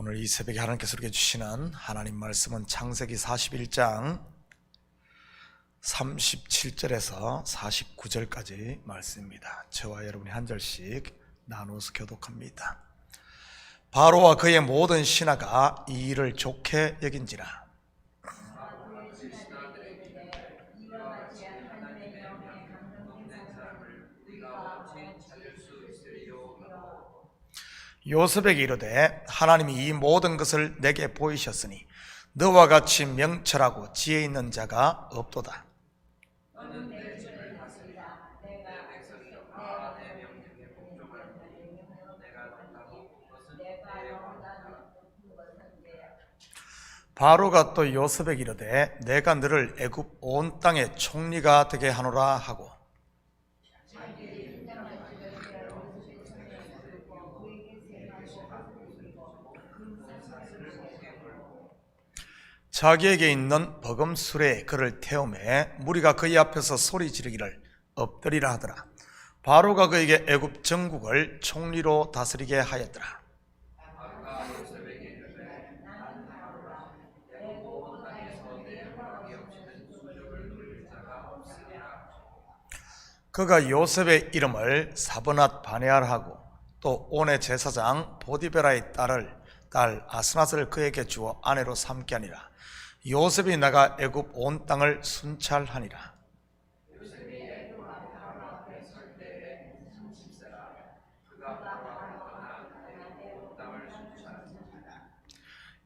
오늘 이 새벽에 하나님께서 우리에게 주시는 하나님 말씀은 창세기 41장 37절에서 49절까지 말씀입니다. 저와 여러분이 한 절씩 나누어서 교독합니다. 바로와 그의 모든 신하가 이 일을 좋게 여긴지라. 요셉에게 이르되 하나님이 이 모든 것을 내게 보이셨으니 너와 같이 명철하고 지혜 있는 자가 없도다. 바로가 또 요셉에게 이르되 내가 너를 애굽 온 땅의 총리가 되게 하노라 하고 자기에게 있는 버금술에 그를 태우매 무리가 그의 앞에서 소리 지르기를 엎드리라 하더라. 바로가 그에게 애굽 전국을 총리로 다스리게 하였더라. 그가 요셉의 이름을 사브낫 바네아라 하고 또 온의 제사장 보디베라의 딸 아스낫을 그에게 주어 아내로 삼게 하니라. 요셉이 나가 애굽 온 땅을 순찰하니라.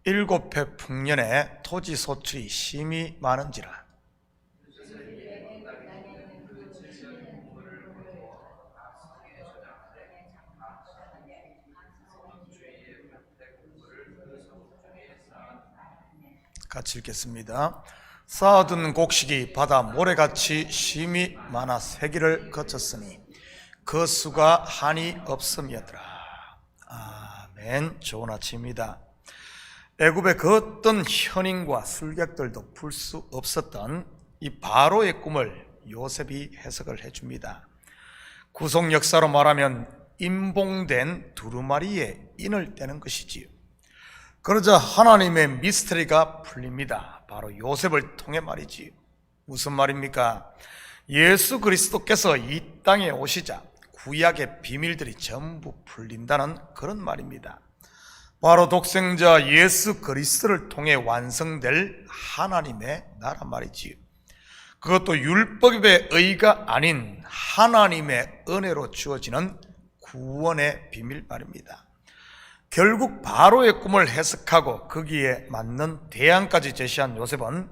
일곱 해 풍년에 토지 소출이 심히 많은지라. 같이 읽겠습니다. 쌓아둔 곡식이 바다 모래같이 심히 많아 세기를 거쳤으니 그 수가 한이 없음이었더라. 아멘. 좋은 아침입니다. 애굽의 그 어떤 현인과 술객들도 풀 수 없었던 이 바로의 꿈을 요셉이 해석을 해줍니다. 구속 역사로 말하면 임봉된 두루마리에 인을 떼는 것이지요. 그러자 하나님의 미스터리가 풀립니다. 바로 요셉을 통해 말이지요. 무슨 말입니까? 예수 그리스도께서 이 땅에 오시자 구약의 비밀들이 전부 풀린다는 그런 말입니다. 바로 독생자 예수 그리스도를 통해 완성될 하나님의 나라 말이지요. 그것도 율법의 의가 아닌 하나님의 은혜로 주어지는 구원의 비밀 말입니다. 결국 바로의 꿈을 해석하고 거기에 맞는 대안까지 제시한 요셉은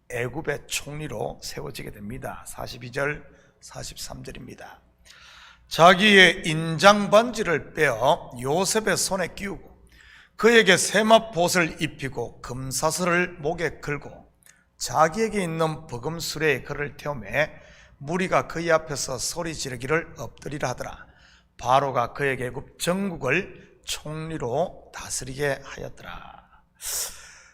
애굽의 총리로 세워지게 됩니다. 42절 43절입니다. 자기의 인장 반지를 빼어 요셉의 손에 끼우고 그에게 세마포옷을 입히고 금사슬을 목에 걸고 자기에게 있는 버금술에 그를 태우매 무리가 그의 앞에서 소리 지르기를 엎드리라 하더라. 바로가 그에게 애굽 전국을 총리로 다스리게 하였더라.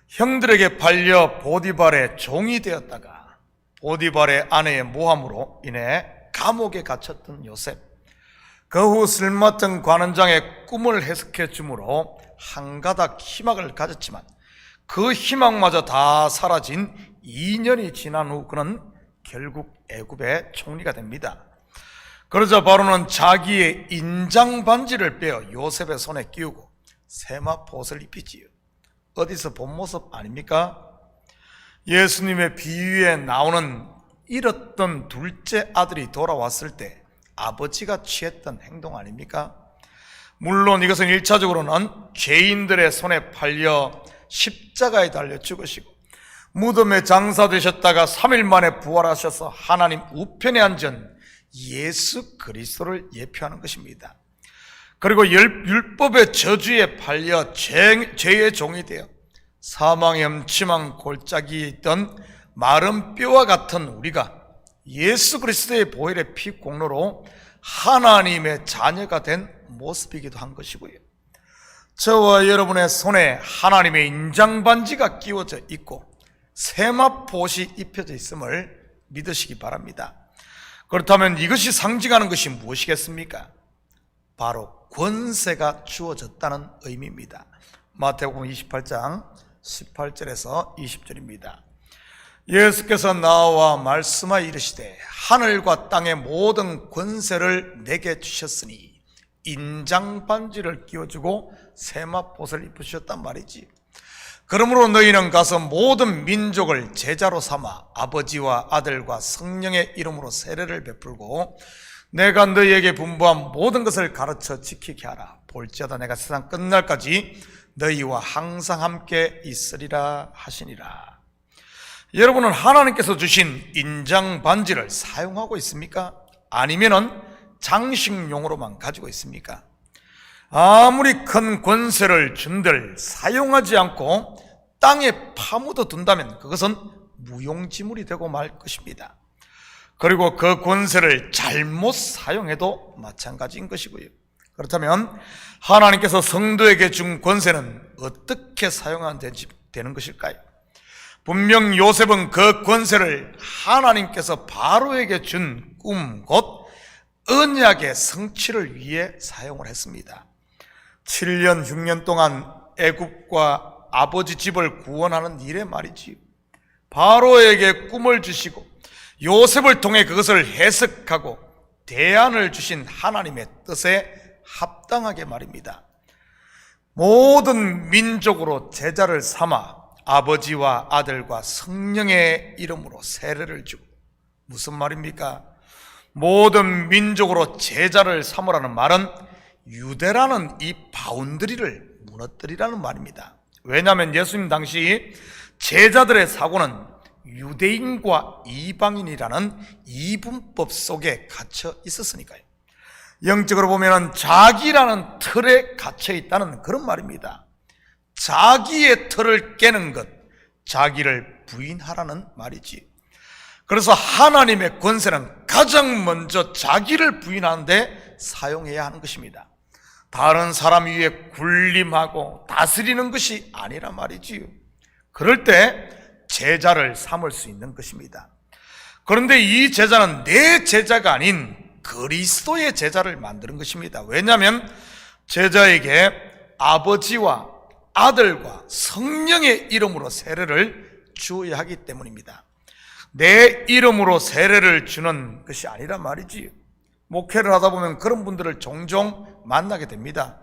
형들에게 팔려 보디발의 종이 되었다가 보디발의 아내의 모함으로 인해 감옥에 갇혔던 요셉. 그 후 쓸모없던 관원장의 꿈을 해석해 주므로 한가닥 희망을 가졌지만 그 희망마저 다 사라진 2년이 지난 후 그는 결국 애굽의 총리가 됩니다. 그러자 바로는 자기의 인장 반지를 빼어 요셉의 손에 끼우고 세마포옷을 입히지요. 어디서 본 모습 아닙니까? 예수님의 비유에 나오는 잃었던 둘째 아들이 돌아왔을 때 아버지가 취했던 행동 아닙니까? 물론 이것은 1차적으로는 죄인들의 손에 팔려 십자가에 달려 죽으시고 무덤에 장사되셨다가 3일 만에 부활하셔서 하나님 우편에 앉은 예수 그리스도를 예표하는 것입니다. 그리고 율법의 저주에 팔려 죄의 종이 되어 사망의 음침한 골짜기에 있던 마른 뼈와 같은 우리가 예수 그리스도의 보혈의 피 공로로 하나님의 자녀가 된 모습이기도 한 것이고요. 저와 여러분의 손에 하나님의 인장반지가 끼워져 있고 세마포옷이 입혀져 있음을 믿으시기 바랍니다. 그렇다면 이것이 상징하는 것이 무엇이겠습니까? 바로 권세가 주어졌다는 의미입니다. 마태복음 28장 18절에서 20절입니다. 예수께서 나와 말씀하여 이르시되 하늘과 땅의 모든 권세를 내게 주셨으니 인장반지를 끼워주고 세마포를 입으셨단 말이지. 그러므로 너희는 가서 모든 민족을 제자로 삼아 아버지와 아들과 성령의 이름으로 세례를 베풀고 내가 너희에게 분부한 모든 것을 가르쳐 지키게 하라. 볼지어다 내가 세상 끝날까지 너희와 항상 함께 있으리라 하시니라. 여러분은 하나님께서 주신 인장 반지를 사용하고 있습니까? 아니면은 장식용으로만 가지고 있습니까? 아무리 큰 권세를 준들 사용하지 않고 땅에 파묻어 둔다면 그것은 무용지물이 되고 말 것입니다. 그리고 그 권세를 잘못 사용해도 마찬가지인 것이고요. 그렇다면 하나님께서 성도에게 준 권세는 어떻게 사용하면 되는 것일까요? 분명 요셉은 그 권세를 하나님께서 바로에게 준 꿈 곧 언약의 성취를 위해 사용을 했습니다. 7년 6년 동안 애굽과 아버지 집을 구원하는 일에 말이지요. 바로에게 꿈을 주시고 요셉을 통해 그것을 해석하고 대안을 주신 하나님의 뜻에 합당하게 말입니다. 모든 민족으로 제자를 삼아 아버지와 아들과 성령의 이름으로 세례를 주고, 무슨 말입니까? 모든 민족으로 제자를 삼으라는 말은 유대라는 이 바운드리를 무너뜨리라는 말입니다. 왜냐하면 예수님 당시 제자들의 사고는 유대인과 이방인이라는 이분법 속에 갇혀 있었으니까요. 영적으로 보면 자기라는 틀에 갇혀 있다는 그런 말입니다. 자기의 틀을 깨는 것, 자기를 부인하라는 말이지. 그래서 하나님의 권세는 가장 먼저 자기를 부인하는데 사용해야 하는 것입니다. 다른 사람 위에 군림하고 다스리는 것이 아니라 말이지요. 그럴 때 제자를 삼을 수 있는 것입니다. 그런데 이 제자는 내 제자가 아닌 그리스도의 제자를 만드는 것입니다. 왜냐하면 제자에게 아버지와 아들과 성령의 이름으로 세례를 주어야 하기 때문입니다. 내 이름으로 세례를 주는 것이 아니란 말이지요. 목회를 하다 보면 그런 분들을 종종 만나게 됩니다.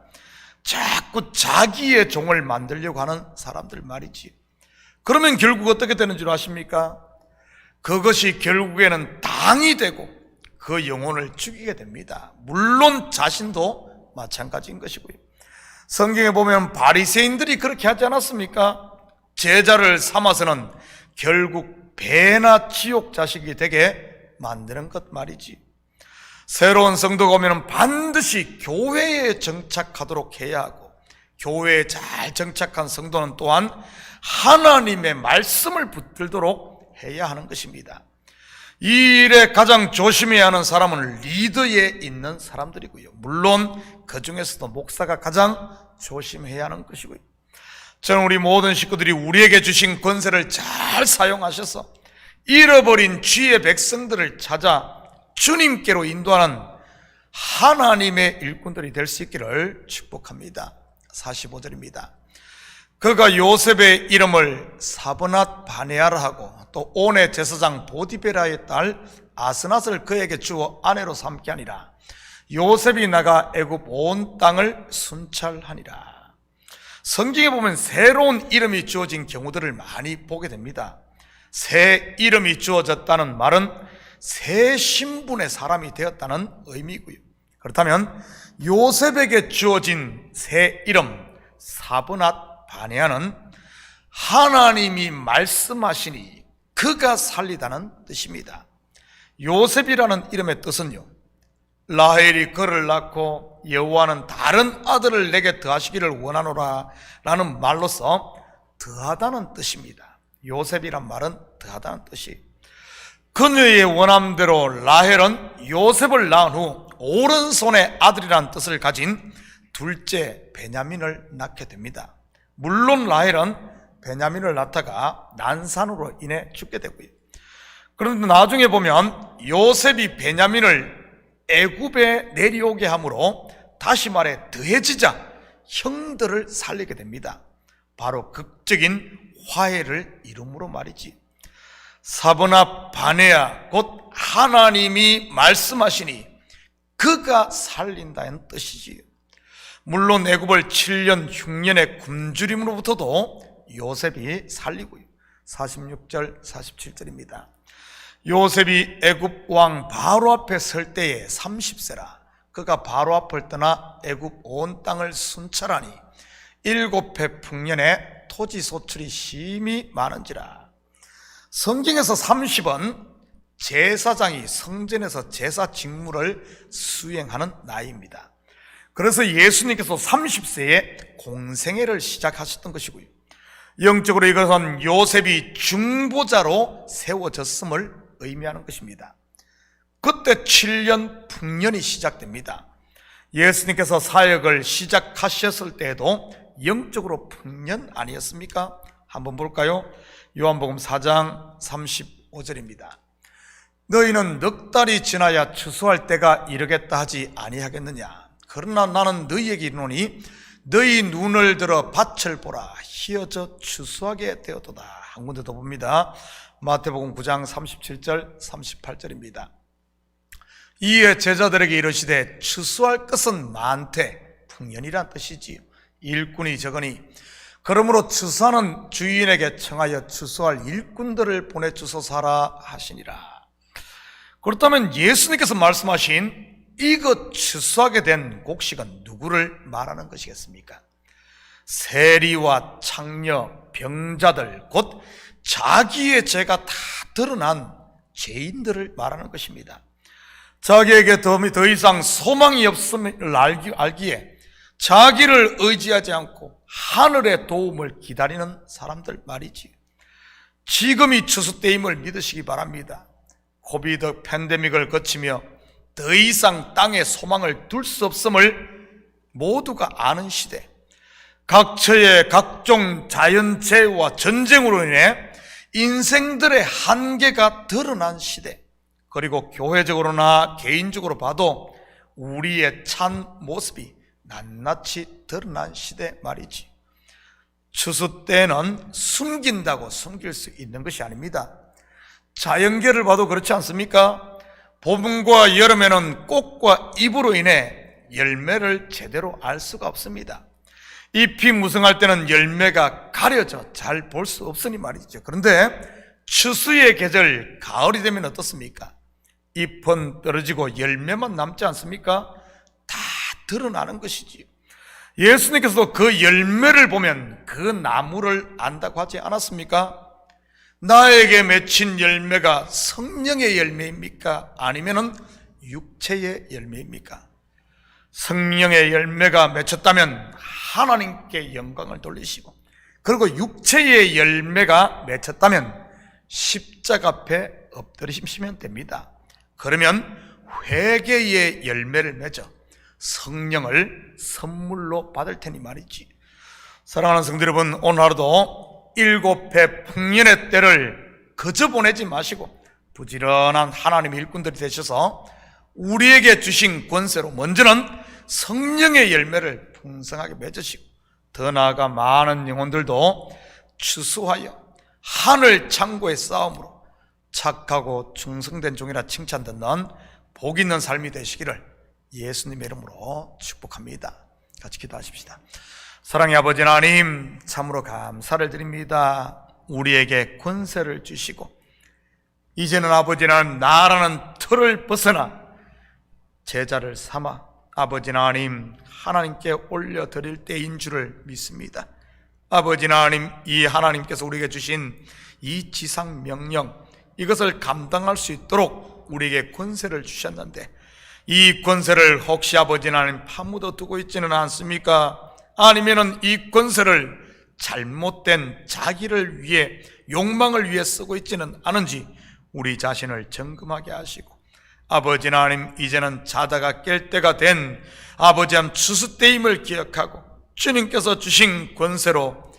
자꾸 자기의 종을 만들려고 하는 사람들 말이지요. 그러면 결국 어떻게 되는 줄 아십니까? 그것이 결국에는 당이 되고 그 영혼을 죽이게 됩니다. 물론 자신도 마찬가지인 것이고요. 성경에 보면 바리새인들이 그렇게 하지 않았습니까? 제자를 삼아서는 결국 배나 지옥 자식이 되게 만드는 것 말이지. 새로운 성도가 오면 반드시 교회에 정착하도록 해야 하고, 교회에 잘 정착한 성도는 또한 하나님의 말씀을 붙들도록 해야 하는 것입니다. 이 일에 가장 조심해야 하는 사람은 리더에 있는 사람들이고요. 물론 그 중에서도 목사가 가장 조심해야 하는 것이고요. 저는 우리 모든 식구들이 우리에게 주신 권세를 잘 사용하셔서 잃어버린 주의 백성들을 찾아 주님께로 인도하는 하나님의 일꾼들이 될 수 있기를 축복합니다. 45절입니다. 그가 요셉의 이름을 사브낫 바네아라 하고 또 온의 제사장 보디베라의 딸 아스낫을 그에게 주어 아내로 삼게 하니라. 요셉이 나가 애굽 온 땅을 순찰하니라. 성경에 보면 새로운 이름이 주어진 경우들을 많이 보게 됩니다. 새 이름이 주어졌다는 말은 새 신분의 사람이 되었다는 의미고요. 그렇다면 요셉에게 주어진 새 이름 사브낫 바네아는 하나님이 말씀하시니 그가 살리다는 뜻입니다. 요셉이라는 이름의 뜻은요, 라헬이 그를 낳고 여호와는 다른 아들을 내게 더하시기를 원하노라 라는 말로서 더하다는 뜻입니다. 요셉이란 말은 더하다는 뜻이. 그녀의 원함대로 라헬은 요셉을 낳은 후 오른손의 아들이라는 뜻을 가진 둘째 베냐민을 낳게 됩니다. 물론 라헬은 베냐민을 낳다가 난산으로 인해 죽게 되고요. 그런데 나중에 보면 요셉이 베냐민을 애굽에 내려오게 함으로 다시 말해 더해지자 형들을 살리게 됩니다. 바로 극적인 화해를 이룸으로 말이지. 사브나 바네아 곧 하나님이 말씀하시니 그가 살린다는 뜻이지요. 물론 애굽을 7년 흉년의 굶주림으로부터도 요셉이 살리고요. 46절 47절입니다. 요셉이 애굽 왕 바로 앞에 설 때에 30세라. 그가 바로 앞을 떠나 애굽 온 땅을 순찰하니 7해 풍년에 토지 소출이 심히 많은지라. 성경에서 30은 제사장이 성전에서 제사 직무를 수행하는 나이입니다. 그래서 예수님께서 30세에 공생애를 시작하셨던 것이고요. 영적으로 이것은 요셉이 중보자로 세워졌음을 의미하는 것입니다. 그때 7년 풍년이 시작됩니다. 예수님께서 사역을 시작하셨을 때에도 영적으로 풍년 아니었습니까? 한번 볼까요? 요한복음 4장 35절입니다. 너희는 넉 달이 지나야 추수할 때가 이르겠다 하지 아니하겠느냐? 그러나 나는 너희에게 이르노니 너희 눈을 들어 밭을 보라. 희어져 추수하게 되었도다. 한 군데 더 봅니다. 마태복음 9장 37절 38절입니다. 이에 제자들에게 이르시되 추수할 것은 많되 풍년이란 뜻이지요. 일꾼이 적으니 그러므로 추수하는 주인에게 청하여 추수할 일꾼들을 보내주소서라 하시니라. 그렇다면 예수님께서 말씀하신 이것 추수하게 된 곡식은 누구를 말하는 것이겠습니까? 세리와 창녀, 병자들 곧 자기의 죄가 다 드러난 죄인들을 말하는 것입니다. 자기에게 더 이상 소망이 없음을 알기에 자기를 의지하지 않고 하늘의 도움을 기다리는 사람들 말이지. 지금이 추수 때임을 믿으시기 바랍니다. 코비드 팬데믹을 거치며 더 이상 땅에 소망을 둘 수 없음을 모두가 아는 시대, 각처의 각종 자연재해와 전쟁으로 인해 인생들의 한계가 드러난 시대, 그리고 교회적으로나 개인적으로 봐도 우리의 참 모습이 낱낱이 드러난 시대 말이지. 추수 때는 숨긴다고 숨길 수 있는 것이 아닙니다. 자연계를 봐도 그렇지 않습니까? 봄과 여름에는 꽃과 잎으로 인해 열매를 제대로 알 수가 없습니다. 잎이 무성할 때는 열매가 가려져 잘 볼 수 없으니 말이죠. 그런데 추수의 계절 가을이 되면 어떻습니까? 잎은 떨어지고 열매만 남지 않습니까? 다 드러나는 것이지요. 예수님께서도 그 열매를 보면 그 나무를 안다고 하지 않았습니까? 나에게 맺힌 열매가 성령의 열매입니까? 아니면 육체의 열매입니까? 성령의 열매가 맺혔다면 하나님께 영광을 돌리시고, 그리고 육체의 열매가 맺혔다면 십자가 앞에 엎드리시면 됩니다. 그러면 회개의 열매를 맺어 성령을 선물로 받을 테니 말이지. 사랑하는 성도 여러분, 오늘 하루도 7해 풍년의 때를 그저 보내지 마시고 부지런한 하나님의 일꾼들이 되셔서 우리에게 주신 권세로 먼저는 성령의 열매를 풍성하게 맺으시고, 더 나아가 많은 영혼들도 추수하여 하늘 창고의 싸움으로 착하고 충성된 종이라 칭찬 듣는 복 있는 삶이 되시기를 예수님의 이름으로 축복합니다. 같이 기도하십시다. 사랑의 아버지 하나님, 참으로 감사를 드립니다. 우리에게 권세를 주시고 이제는 아버지는 나라는 틀을 벗어나 제자를 삼아 아버지 하나님 하나님께 올려드릴 때인 줄을 믿습니다. 아버지 하나님, 이 하나님께서 우리에게 주신 이 지상 명령, 이것을 감당할 수 있도록 우리에게 권세를 주셨는데 이 권세를 혹시 아버지 하나님 파묻어 두고 있지는 않습니까? 아니면은 이 권세를 잘못된 자기를 위해, 욕망을 위해 쓰고 있지는 않은지 우리 자신을 점검하게 하시고, 아버지 하나님, 이제는 자다가 깰 때가 된 아버지 한 추수 때임을 기억하고 주님께서 주신 권세로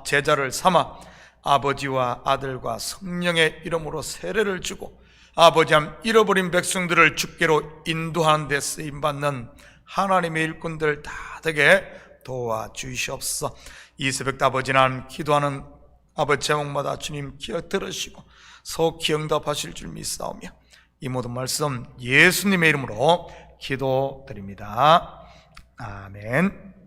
제자를 삼아 아버지와 아들과 성령의 이름으로 세례를 주고 아버지 한 잃어버린 백성들을 주께로 인도하는 데 쓰임받는 하나님의 일꾼들 다 되게 도와주시옵소서. 이 새벽도 아버지 하나님 기도하는 아버지 제목마다 주님 기억 들으시고 속히 응답하실 줄 믿사오며 이 모든 말씀 예수님의 이름으로 기도드립니다. 아멘.